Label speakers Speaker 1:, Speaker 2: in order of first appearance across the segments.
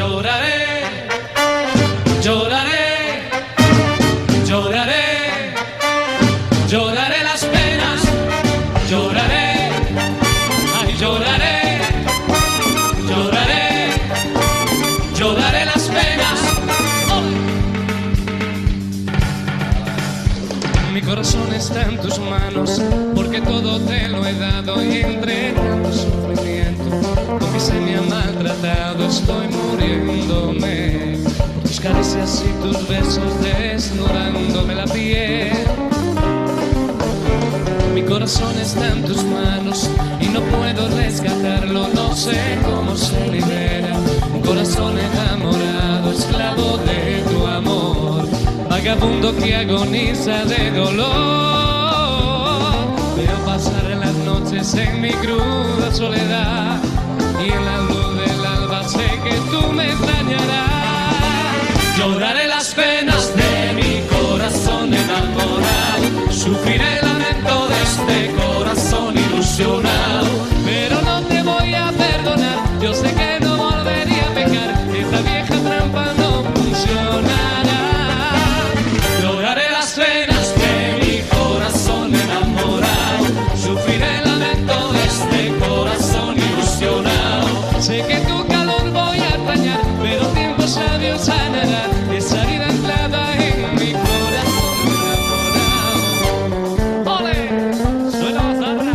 Speaker 1: Lloraré, lloraré, lloraré, lloraré las penas, lloraré, ay, lloraré, lloraré, lloraré las penas. ¡Oh! Mi corazón está en tus manos, porque todo te lo he dado y entre tanto sufrimiento, porque se me ha maltratado, estoy muriéndome. Por tus caricias y tus besos desnudándome la piel. Mi corazón está en tus manos y no puedo rescatarlo, no sé cómo se libera. Un corazón enamorado, esclavo de tu amor, vagabundo que agoniza de dolor. Veo pasar las noches en mi cruda soledad y en la luz del alba sé que tú me extrañarás. Lloraré las penas de mi corazón enamorado, sufriré el lamento de este corazón ilusionado, pero no te voy a perdonar, yo sé que no volvería a pecar, esta vieja trampa no funcionará. Lloraré las penas de mi corazón enamorado, sufriré el lamento de este corazón ilusionado, sé que tu calor voy a extrañar, pero tiempo sabio sanará esa herida anclada en mi corazón enamorado. ¡Ole! Suena la zarra.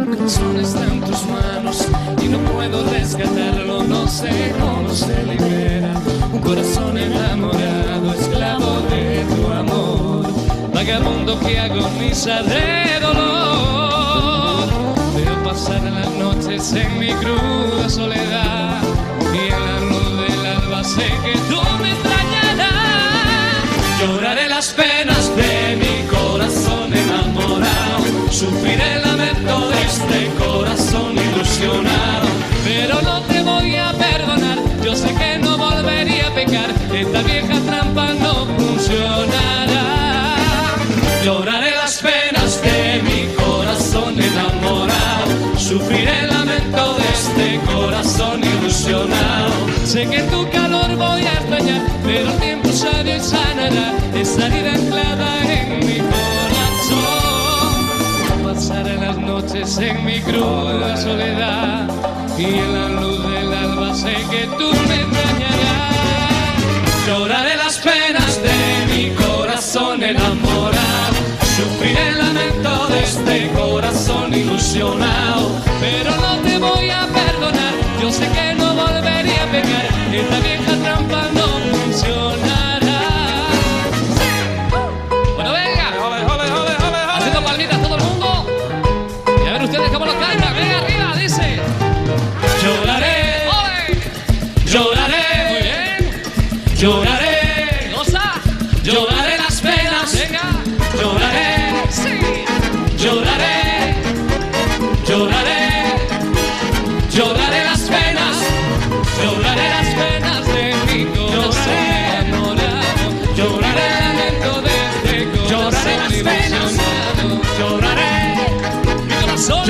Speaker 1: Mi corazón está en tus manos y no puedo rescatarlo, no sé cómo se libera. Un corazón enamorado, esclavo de tu amor, vagabundo que agoniza de dolor. Veo pasar las noches en mi cruda soledad y en la luz del alba sé que tú me extrañarás. Lloraré las penas de mi corazón enamorado, sufriré el lamento de este corazón ilusionado, pero no te voy a perdonar, yo sé que no volvería a pecar, esta vieja trampa no funcionará. Lloraré las penas de mi corazón enamorado, sufriré el lamento de este corazón ilusionado, sé que tu calor voy a extrañar, pero el tiempo sabio y sanará esa herida anclada en mi corazón. Pasaré las noches en mi cruda soledad y en la luz del alba sé que tú me extrañarás. Lloraré las penas de mi corazón enamorado, sufriré el lamento de este corazón ilusionado, pero no te voy a perdonar, yo sé que no volvería a pecar, esta vieja trampa no funcionará. ¡Sí! Bueno, venga, haciendo palmitas todo el mundo, y a ver ustedes cómo lo cantan. Venga arriba, dice. Lloraré, lloraré, muy bien, lloraré, goza, lloraré las penas, venga, lloraré, sí, lloraré, lloraré, lloraré las penas de mi corazón enamorado, lloraré el lamento de este corazón ilusionado, lloraré, mi corazón.